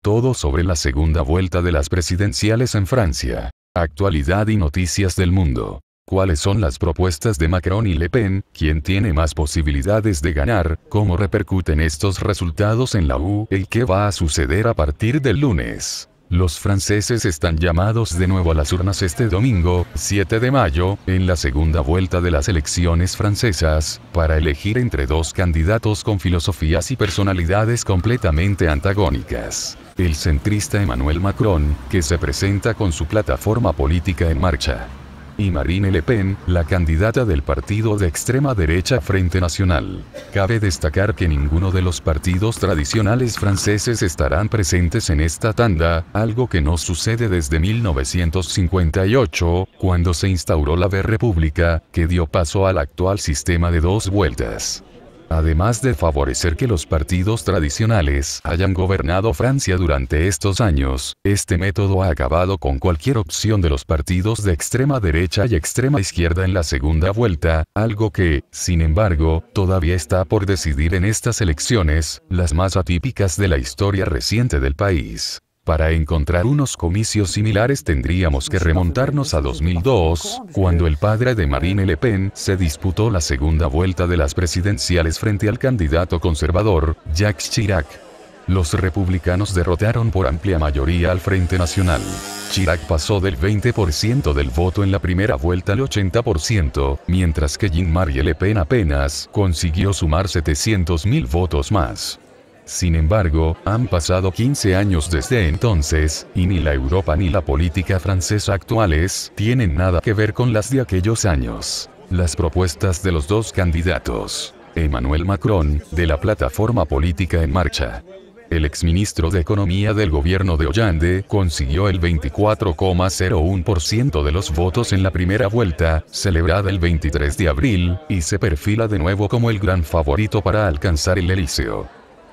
Todo sobre la segunda vuelta de las presidenciales en Francia. Actualidad y noticias del mundo. ¿Cuáles son las propuestas de Macron y Le Pen? ¿Quién tiene más posibilidades de ganar? ¿Cómo repercuten estos resultados en la UE? ¿Y qué va a suceder a partir del lunes? Los franceses están llamados de nuevo a las urnas este domingo, 7 de mayo, en la segunda vuelta de las elecciones francesas, para elegir entre dos candidatos con filosofías y personalidades completamente antagónicas. El centrista Emmanuel Macron, que se presenta con su plataforma política en marcha, y Marine Le Pen, la candidata del partido de extrema derecha Frente Nacional. Cabe destacar que ninguno de los partidos tradicionales franceses estarán presentes en esta tanda, algo que no sucede desde 1958, cuando se instauró la República, que dio paso al actual sistema de dos vueltas. Además de favorecer que los partidos tradicionales hayan gobernado Francia durante estos años, este método ha acabado con cualquier opción de los partidos de extrema derecha y extrema izquierda en la segunda vuelta, algo que, sin embargo, todavía está por decidir en estas elecciones, las más atípicas de la historia reciente del país. Para encontrar unos comicios similares tendríamos que remontarnos a 2002, cuando el padre de Marine Le Pen se disputó la segunda vuelta de las presidenciales frente al candidato conservador, Jacques Chirac. Los republicanos derrotaron por amplia mayoría al Frente Nacional. Chirac pasó del 20% del voto en la primera vuelta al 80%, mientras que Jean-Marie Le Pen apenas consiguió sumar 700.000 votos más. Sin embargo, han pasado 15 años desde entonces, y ni la Europa ni la política francesa actuales tienen nada que ver con las de aquellos años. Las propuestas de los dos candidatos. Emmanuel Macron, de la plataforma política En Marcha. El exministro de Economía del gobierno de Hollande consiguió el 24,01% de los votos en la primera vuelta, celebrada el 23 de abril, y se perfila de nuevo como el gran favorito para alcanzar el Elíseo.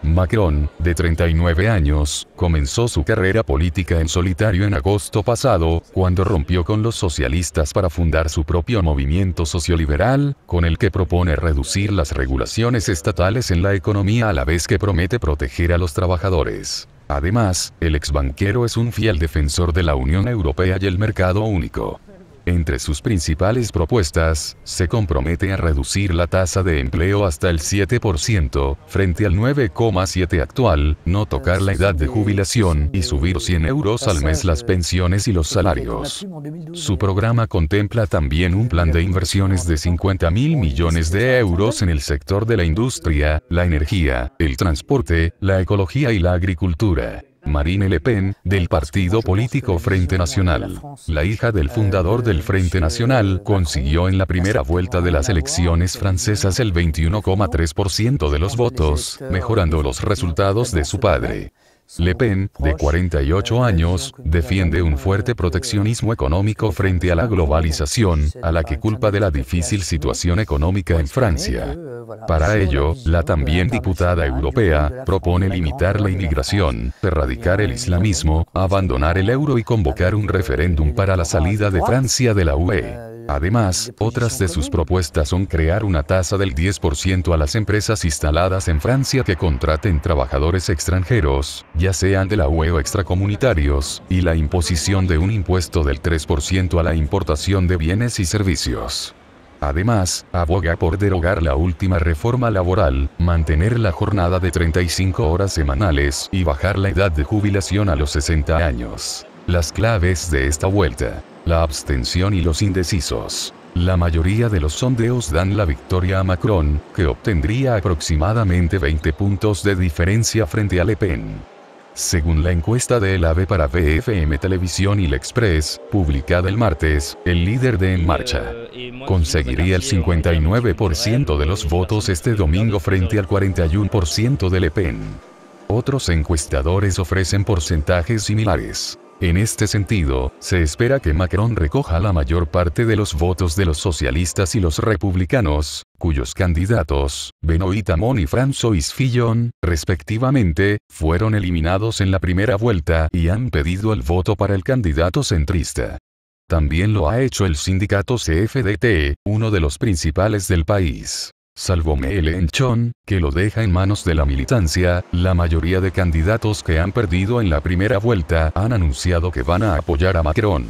Macron, de 39 años, comenzó su carrera política en solitario en agosto pasado, cuando rompió con los socialistas para fundar su propio movimiento socioliberal, con el que propone reducir las regulaciones estatales en la economía a la vez que promete proteger a los trabajadores. Además, el exbanquero es un fiel defensor de la Unión Europea y el mercado único. Entre sus principales propuestas, se compromete a reducir la tasa de empleo hasta el 7%, frente al 9,7% actual, no tocar la edad de jubilación y subir 100 euros al mes las pensiones y los salarios. Su programa contempla también un plan de inversiones de 50.000 millones de euros en el sector de la industria, la energía, el transporte, la ecología y la agricultura. Marine Le Pen, del partido político Frente Nacional. La hija del fundador del Frente Nacional consiguió en la primera vuelta de las elecciones francesas el 21,3% de los votos, mejorando los resultados de su padre. Le Pen, de 48 años, defiende un fuerte proteccionismo económico frente a la globalización, a la que culpa de la difícil situación económica en Francia. Para ello, la también diputada europea propone limitar la inmigración, erradicar el islamismo, abandonar el euro y convocar un referéndum para la salida de Francia de la UE. Además, otras de sus propuestas son crear una tasa del 10% a las empresas instaladas en Francia que contraten trabajadores extranjeros, ya sean de la UE o extracomunitarios, y la imposición de un impuesto del 3% a la importación de bienes y servicios. Además, aboga por derogar la última reforma laboral, mantener la jornada de 35 horas semanales y bajar la edad de jubilación a los 60 años. Las claves de esta vuelta. La abstención y los indecisos. La mayoría de los sondeos dan la victoria a Macron, que obtendría aproximadamente 20 puntos de diferencia frente a Le Pen. Según la encuesta de El AVE para BFM Televisión y L'Express, publicada el martes, el líder de En Marcha conseguiría el 59% de los votos este domingo frente al 41% de Le Pen. Otros encuestadores ofrecen porcentajes similares. En este sentido, se espera que Macron recoja la mayor parte de los votos de los socialistas y los republicanos, cuyos candidatos, Benoît Hamon y François Fillon, respectivamente, fueron eliminados en la primera vuelta y han pedido el voto para el candidato centrista. También lo ha hecho el sindicato CFDT, uno de los principales del país. Salvo Mélenchon, que lo deja en manos de la militancia, la mayoría de candidatos que han perdido en la primera vuelta han anunciado que van a apoyar a Macron.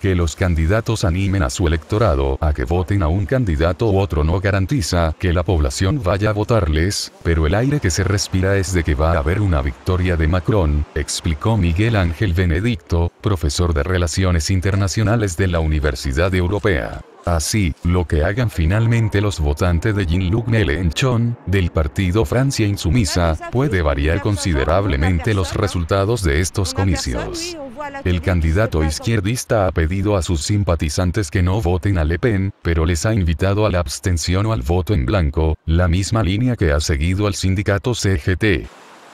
Que los candidatos animen a su electorado a que voten a un candidato u otro no garantiza que la población vaya a votarles, pero el aire que se respira es de que va a haber una victoria de Macron, explicó Miguel Ángel Benedicto, profesor de Relaciones Internacionales de la Universidad Europea. Así, lo que hagan finalmente los votantes de Jean-Luc Mélenchon, del partido Francia Insumisa, puede variar considerablemente los resultados de estos comicios. El candidato izquierdista ha pedido a sus simpatizantes que no voten a Le Pen, pero les ha invitado a la abstención o al voto en blanco, la misma línea que ha seguido el sindicato CGT.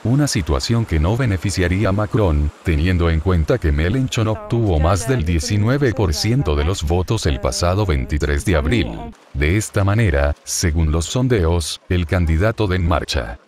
Una situación que no beneficiaría a Macron, teniendo en cuenta que Mélenchon obtuvo más del 19% de los votos el pasado 23 de abril. De esta manera, según los sondeos, el candidato de En Marcha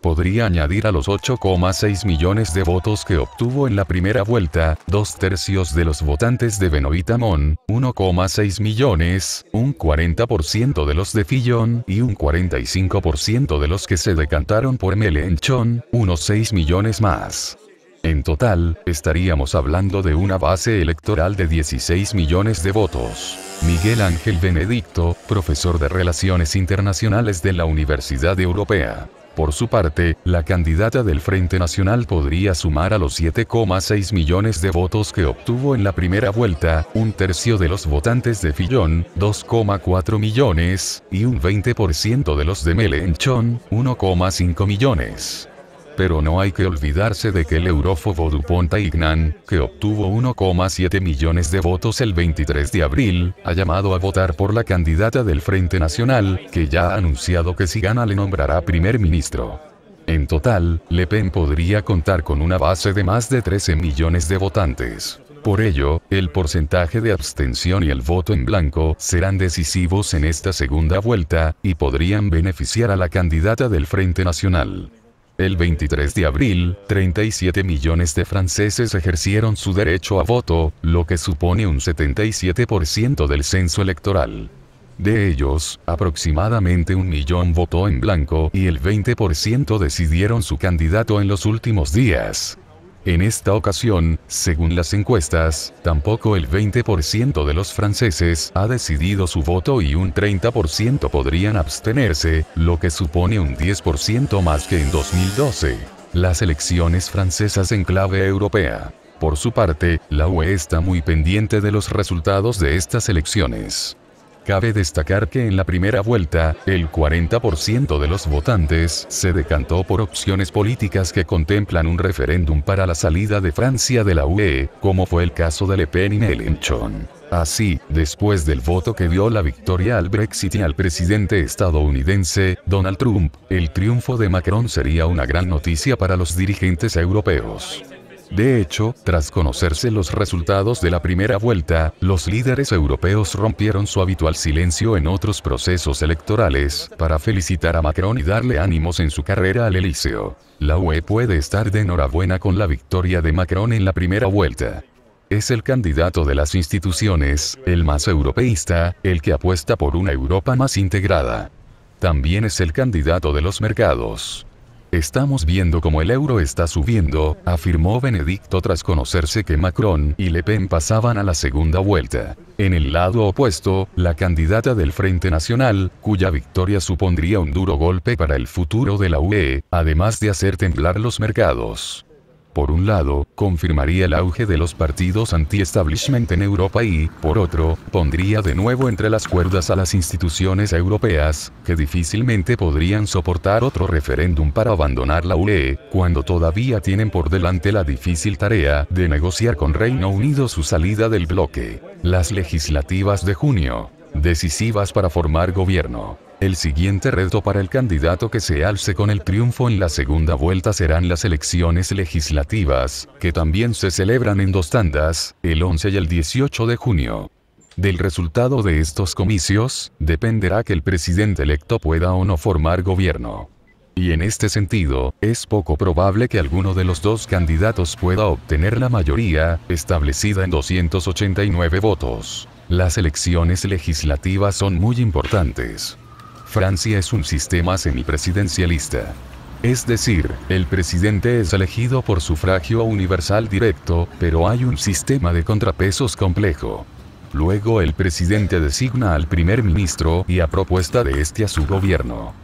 podría añadir a los 8,6 millones de votos que obtuvo en la primera vuelta, 2/3 de los votantes de Benoît Hamon, 1,6 millones, un 40% de los de Fillon y un 45% de los que se decantaron por Mélenchon, unos 6 millones más. En total, estaríamos hablando de una base electoral de 16 millones de votos. Miguel Ángel Benedicto, profesor de Relaciones Internacionales de la Universidad Europea. Por su parte, la candidata del Frente Nacional podría sumar a los 7,6 millones de votos que obtuvo en la primera vuelta, 1/3 de los votantes de Fillon, 2,4 millones, y un 20% de los de Mélenchon, 1,5 millones. Pero no hay que olvidarse de que el eurófobo Dupont-Aignan, que obtuvo 1,7 millones de votos el 23 de abril, ha llamado a votar por la candidata del Frente Nacional, que ya ha anunciado que si gana le nombrará primer ministro. En total, Le Pen podría contar con una base de más de 13 millones de votantes. Por ello, el porcentaje de abstención y el voto en blanco serán decisivos en esta segunda vuelta, y podrían beneficiar a la candidata del Frente Nacional. El 23 de abril, 37 millones de franceses ejercieron su derecho a voto, lo que supone un 77% del censo electoral. De ellos, aproximadamente 1 millón votó en blanco y el 20% decidieron su candidato en los últimos días. En esta ocasión, según las encuestas, tampoco el 20% de los franceses ha decidido su voto y un 30% podrían abstenerse, lo que supone un 10% más que en 2012. Las elecciones francesas en clave europea. Por su parte, la UE está muy pendiente de los resultados de estas elecciones. Cabe destacar que en la primera vuelta, el 40% de los votantes se decantó por opciones políticas que contemplan un referéndum para la salida de Francia de la UE, como fue el caso de Le Pen y Mélenchon. Así, después del voto que dio la victoria al Brexit y al presidente estadounidense, Donald Trump, el triunfo de Macron sería una gran noticia para los dirigentes europeos. De hecho, tras conocerse los resultados de la primera vuelta, los líderes europeos rompieron su habitual silencio en otros procesos electorales, para felicitar a Macron y darle ánimos en su carrera al Elíseo. La UE puede estar de enhorabuena con la victoria de Macron en la primera vuelta. Es el candidato de las instituciones, el más europeísta, el que apuesta por una Europa más integrada. También es el candidato de los mercados. Estamos viendo cómo el euro está subiendo, afirmó Benedicto tras conocerse que Macron y Le Pen pasaban a la segunda vuelta. En el lado opuesto, la candidata del Frente Nacional, cuya victoria supondría un duro golpe para el futuro de la UE, además de hacer temblar los mercados. Por un lado, confirmaría el auge de los partidos anti-establishment en Europa y, por otro, pondría de nuevo entre las cuerdas a las instituciones europeas, que difícilmente podrían soportar otro referéndum para abandonar la UE, cuando todavía tienen por delante la difícil tarea de negociar con Reino Unido su salida del bloque. Las legislativas de junio, decisivas para formar gobierno. El siguiente reto para el candidato que se alce con el triunfo en la segunda vuelta serán las elecciones legislativas, que también se celebran en dos tandas, el 11 y el 18 de junio. Del resultado de estos comicios, dependerá que el presidente electo pueda o no formar gobierno. Y en este sentido, es poco probable que alguno de los dos candidatos pueda obtener la mayoría, establecida en 289 votos. Las elecciones legislativas son muy importantes. Francia es un sistema semipresidencialista. Es decir, el presidente es elegido por sufragio universal directo, pero hay un sistema de contrapesos complejo. Luego el presidente designa al primer ministro y a propuesta de este a su gobierno.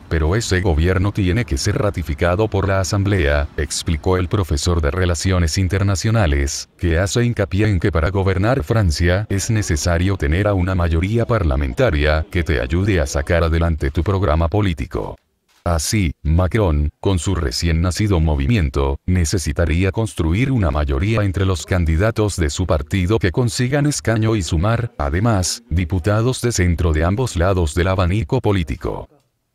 Pero ese gobierno tiene que ser ratificado por la Asamblea, explicó el profesor de Relaciones Internacionales, que hace hincapié en que para gobernar Francia es necesario tener a una mayoría parlamentaria que te ayude a sacar adelante tu programa político. Así, Macron, con su recién nacido movimiento, necesitaría construir una mayoría entre los candidatos de su partido que consigan escaño y sumar, además, diputados de centro de ambos lados del abanico político.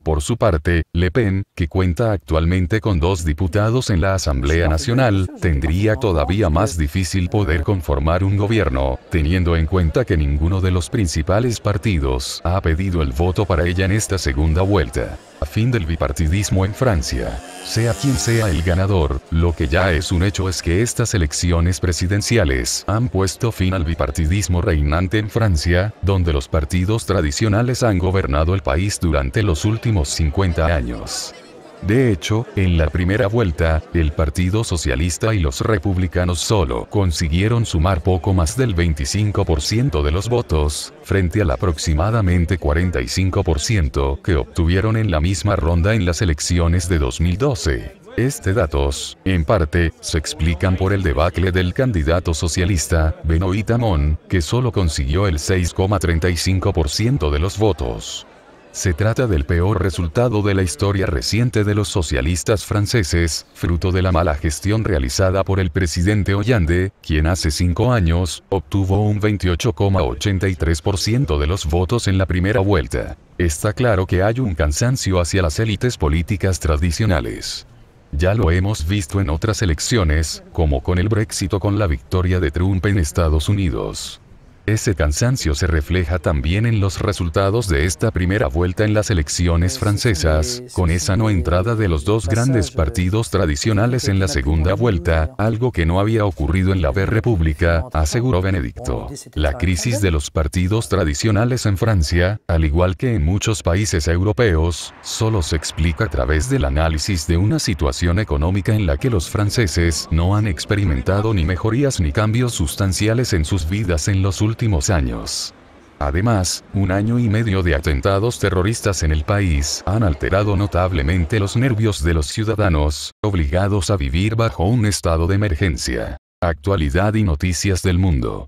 Por su parte, Le Pen, que cuenta actualmente con 2 diputados en la Asamblea Nacional, tendría todavía más difícil poder conformar un gobierno, teniendo en cuenta que ninguno de los principales partidos ha pedido el voto para ella en esta segunda vuelta. A fin del bipartidismo en Francia. Sea quien sea el ganador, lo que ya es un hecho es que estas elecciones presidenciales han puesto fin al bipartidismo reinante en Francia, donde los partidos tradicionales han gobernado el país durante los últimos 50 años. De hecho, en la primera vuelta, el Partido Socialista y los republicanos solo consiguieron sumar poco más del 25% de los votos, frente al aproximadamente 45% que obtuvieron en la misma ronda en las elecciones de 2012. Datos, en parte, se explican por el debacle del candidato socialista, Benoît Hamon, que solo consiguió el 6,35% de los votos. Se trata del peor resultado de la historia reciente de los socialistas franceses, fruto de la mala gestión realizada por el presidente Hollande, quien hace 5 años, obtuvo un 28,83% de los votos en la primera vuelta. Está claro que hay un cansancio hacia las élites políticas tradicionales. Ya lo hemos visto en otras elecciones, como con el Brexit o con la victoria de Trump en Estados Unidos. Ese cansancio se refleja también en los resultados de esta primera vuelta en las elecciones francesas, con esa no entrada de los 2 grandes partidos tradicionales en la segunda vuelta, algo que no había ocurrido en la República, aseguró Benedicto. La crisis de los partidos tradicionales en Francia, al igual que en muchos países europeos, solo se explica a través del análisis de una situación económica en la que los franceses no han experimentado ni mejorías ni cambios sustanciales en sus vidas en los últimos años. Además, 1 año y medio de atentados terroristas en el país han alterado notablemente los nervios de los ciudadanos, obligados a vivir bajo un estado de emergencia. Actualidad y noticias del mundo.